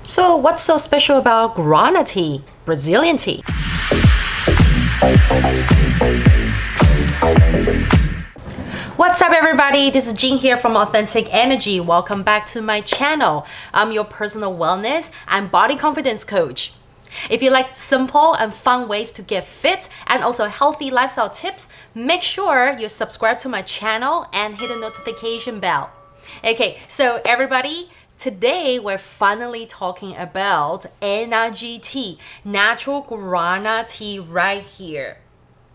So what's so special about Guarana tea, Brazilian tea? What's up everybody, this is Jing here from Authentic Energy. Welcome back to my channel. I'm your personal wellness and body confidence coach. If you like simple and fun ways to get fit and also healthy lifestyle tips, make sure you subscribe to my channel and hit the notification bell. Okay, so everybody, today we're finally talking about NRGT, natural guarana tea right here.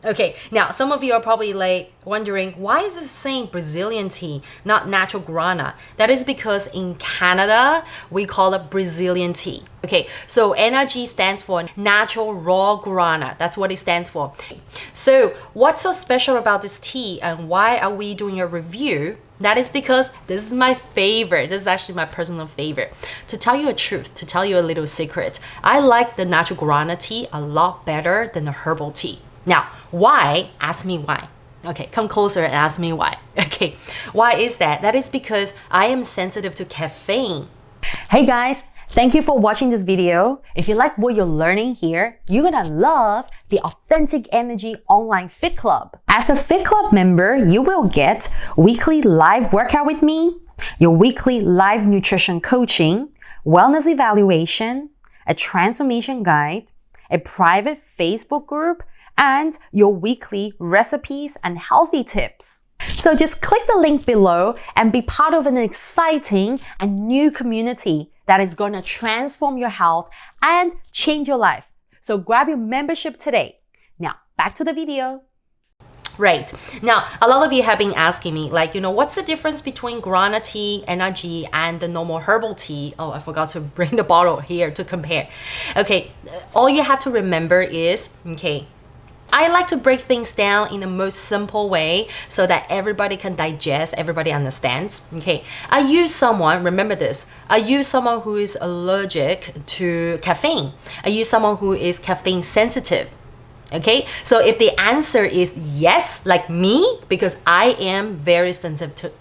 Okay, now some of you are probably like wondering, why is it saying Brazilian tea, not natural guarana? That is because in Canada, we call it Brazilian tea. Okay, so NRG stands for natural raw guarana. That's what it stands for. So what's so special about this tea and why are we doing a review? That is because this is my favorite. This is actually my personal favorite. To tell you a truth, to tell you a little secret, I like the natural guarana tea a lot better than the herbal tea. Now, why? Ask me why. Okay, come closer and ask me why. Okay, why is that? That is because I am sensitive to caffeine. Hey guys, thank you for watching this video. If you like what you're learning here, you're gonna love the Authentic Energy Online Fit Club. As a Fit Club member, you will get weekly live workout with me, your weekly live nutrition coaching, wellness evaluation, a transformation guide, a private Facebook group, and your weekly recipes and healthy tips. So just click the link below and be part of an exciting and new community that is going to transform your health and change your life. So grab your membership today. Now, back to the video. Right. Now, a lot of you have been asking me, like, what's the difference between guarana tea, NRG, and the normal herbal tea? Oh, I forgot to bring the bottle here to compare. Okay, all you have to remember is, I like to break things down in the most simple way so that everybody can digest, everybody understands. I use someone, remember this, I use someone who is allergic to caffeine. I use someone who is caffeine sensitive. Okay, so if the answer is yes, like me, because I am very sensitive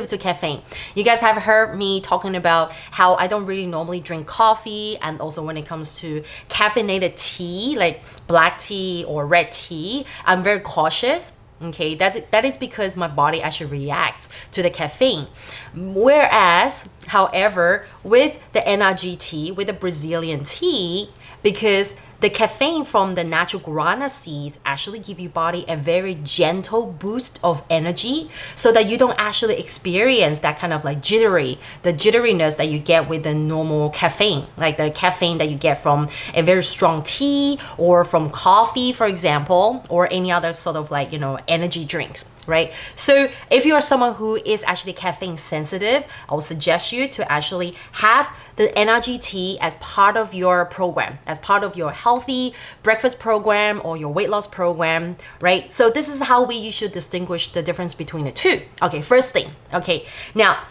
to caffeine. You guys have heard me talking about how I don't really normally drink coffee, and also when it comes to caffeinated tea, like black tea or red tea, I'm very cautious. Okay, that is because my body actually reacts to the caffeine. Whereas, however, with the NRGT, with the Brazilian tea, because the caffeine from the natural guarana seeds actually give your body a very gentle boost of energy so that you don't actually experience that kind of like the jitteriness that you get with the normal caffeine, like the caffeine that you get from a very strong tea or from coffee, for example, or any other sort of like, energy drinks. Right? So if you are someone who is actually caffeine sensitive, I would suggest you to actually have the NRGT as part of your program, as part of your healthy breakfast program or your weight loss program, right? So this is how you should distinguish the difference between the two. Okay, first thing. Okay, now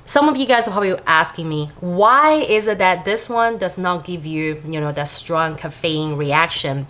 some of you guys are probably asking me, why is it that this one does not give you, that strong caffeine reaction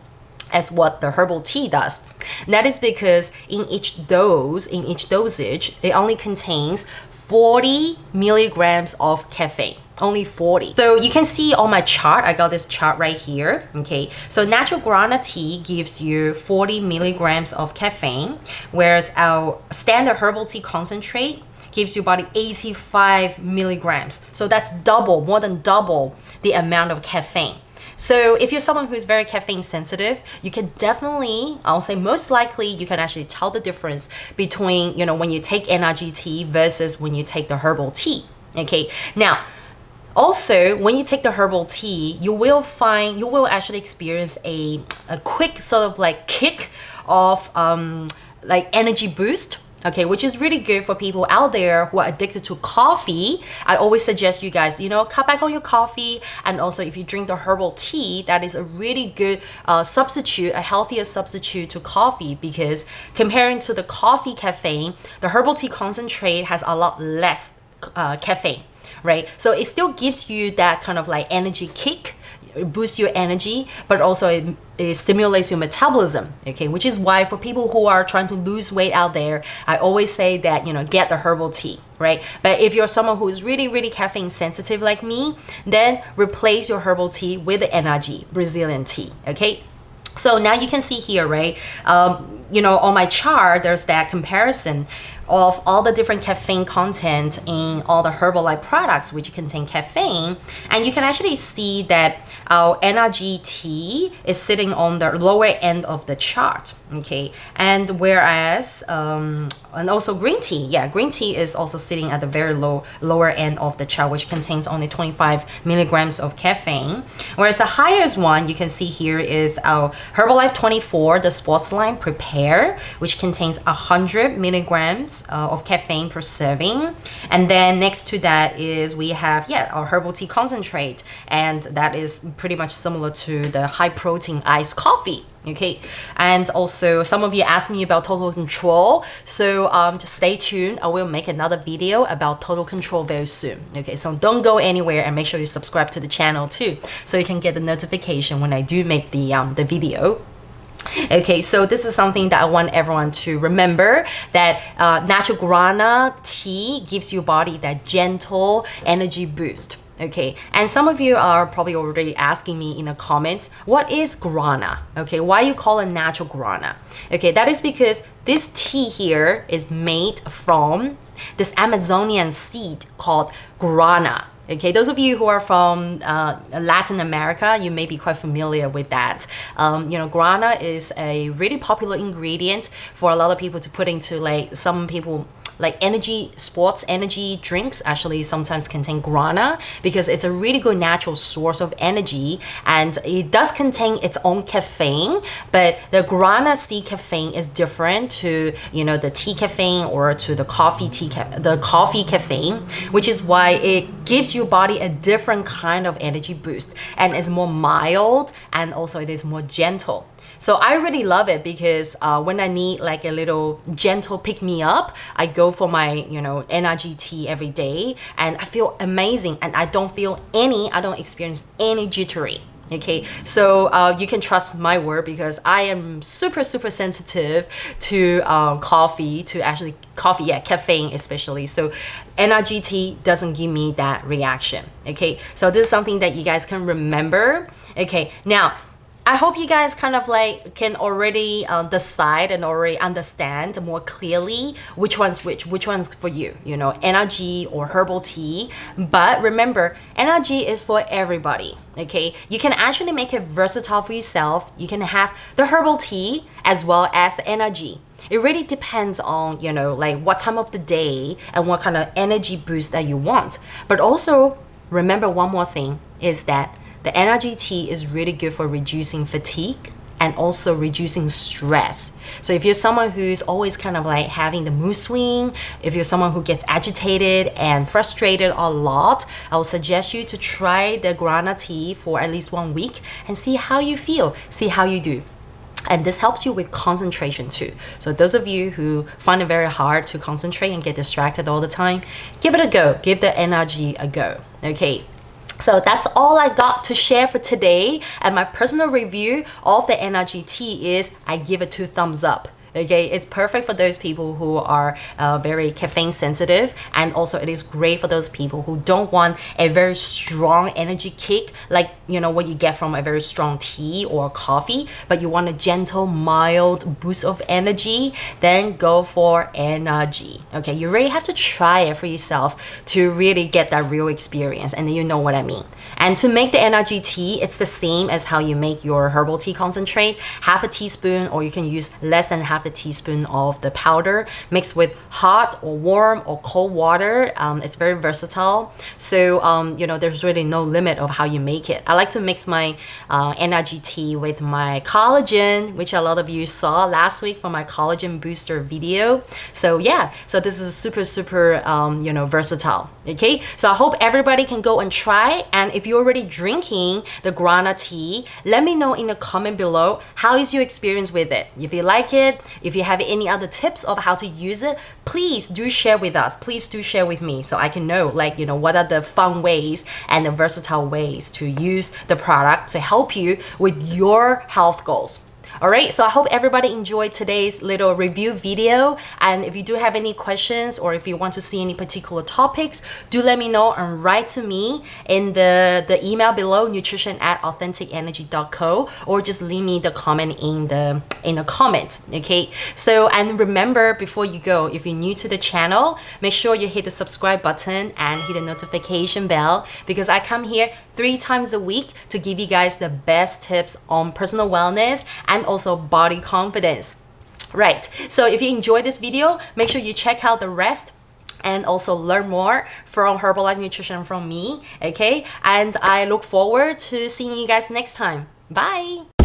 as what the herbal tea does? That is because in each dosage, it only contains 40 milligrams of caffeine. Only 40. So you can see on my chart, I got this chart right here. Okay, so natural guarana tea gives you 40 milligrams of caffeine, whereas our standard herbal tea concentrate gives your body 85 milligrams. So that's double, more than double the amount of caffeine. So if you're someone who's very caffeine sensitive, you can definitely, I'll say most likely, you can actually tell the difference between, when you take NRGT versus when you take the herbal tea. Okay, now, also, when you take the herbal tea, you will actually experience a quick sort of like kick of like energy boost. Okay, which is really good for people out there who are addicted to coffee. I always suggest you guys, cut back on your coffee. And also if you drink the herbal tea, that is a really good substitute, a healthier substitute to coffee, because comparing to the coffee caffeine, the herbal tea concentrate has a lot less caffeine, right? So it still gives you that kind of like energy kick boosts your energy, but also it stimulates your metabolism, okay? Which is why for people who are trying to lose weight out there, I always say that, get the herbal tea, right? But if you're someone who is really, really caffeine sensitive like me, then replace your herbal tea with the NRG Brazilian tea, okay? So now you can see here, right? On my chart, there's that comparison of all the different caffeine content in all the Herbalife products which contain caffeine, and you can actually see that our NRGT is sitting on the lower end of the chart, okay? And whereas and also green tea is also sitting at the very lower end of the chart, which contains only 25 milligrams of caffeine, whereas the highest one you can see here is our Herbalife 24, the sports line Prepare, which contains 100 milligrams of caffeine per serving. And then next to that is we have our herbal tea concentrate, and that is pretty much similar to the high protein iced coffee, okay? And also some of you asked me about total control, so just stay tuned. I will make another video about total control very soon, okay? So don't go anywhere, and make sure you subscribe to the channel too, so you can get the notification when I do make the video. Okay, so this is something that I want everyone to remember, that natural guarana tea gives your body that gentle energy boost. Okay, and some of you are probably already asking me in the comments, what is guarana? Okay, why you call it natural guarana? Okay, that is because this tea here is made from this Amazonian seed called guarana. Okay, those of you who are from Latin America, you may be quite familiar with that. Guarana is a really popular ingredient for a lot of people to put into some people like sports energy drinks actually sometimes contain guarana because it's a really good natural source of energy, and it does contain its own caffeine, but the guarana seed caffeine is different to the tea caffeine or to the coffee caffeine, which is why it gives your body a different kind of energy boost, and is more mild, and also it is more gentle. So I really love it because when I need like a little gentle pick-me-up, I go for my, NRGT every day, and I feel amazing, and I don't experience any jittery. Okay, so you can trust my word because I am super, super sensitive to caffeine especially. So NRGT doesn't give me that reaction. Okay, so this is something that you guys can remember. Okay, now I hope you guys kind of can already decide and already understand more clearly which one's for you, NRG or herbal tea. But remember, NRG is for everybody, okay? You can actually make it versatile for yourself. You can have the herbal tea as well as the NRG. It really depends on, what time of the day and what kind of energy boost that you want. But also, remember one more thing is that the NRGT is really good for reducing fatigue and also reducing stress. So if you're someone who's always kind of having the mood swing, if you're someone who gets agitated and frustrated a lot, I will suggest you to try the guarana tea for at least 1 week and see how you feel, see how you do. And this helps you with concentration too. So those of you who find it very hard to concentrate and get distracted all the time, give it a go. Give the NRG a go, okay? So that's all I got to share for today. And my personal review of the NRGT is I give it 2 thumbs up. Okay, it's perfect for those people who are very caffeine sensitive, and also it is great for those people who don't want a very strong energy kick like what you get from a very strong tea or coffee, but you want a gentle, mild boost of energy. Then go for NRG. Okay, you really have to try it for yourself to really get that real experience, and then you know what I mean. And to make the NRG tea, it's the same as how you make your herbal tea concentrate. Half a teaspoon, or you can use less than half a teaspoon of the powder mixed with hot or warm or cold water. It's very versatile. So, there's really no limit of how you make it. I like to mix my NRG tea with my collagen, which a lot of you saw last week for my collagen booster video. So yeah, so this is super, super, versatile. Okay, so I hope everybody can go and try. And if you're already drinking the Guarana tea, let me know in the comment below how is your experience with it. If you like it, if you have any other tips of how to use it, please do share with us. Please do share with me so I can know, like, what are the fun ways and the versatile ways to use the product to help you with your health goals. Alright, so I hope everybody enjoyed today's little review video, and if you do have any questions or if you want to see any particular topics, do let me know and write to me in the email below, nutrition@authenticenergy.co, or just leave me the comment in the comment. Okay, so and remember, before you go, if you're new to the channel, make sure you hit the subscribe button and hit the notification bell, because I come here 3 times a week to give you guys the best tips on personal wellness and also body confidence. Right, so if you enjoyed this video, make sure you check out the rest and also learn more from Herbalife Nutrition from me, okay? And I look forward to seeing you guys next time. Bye!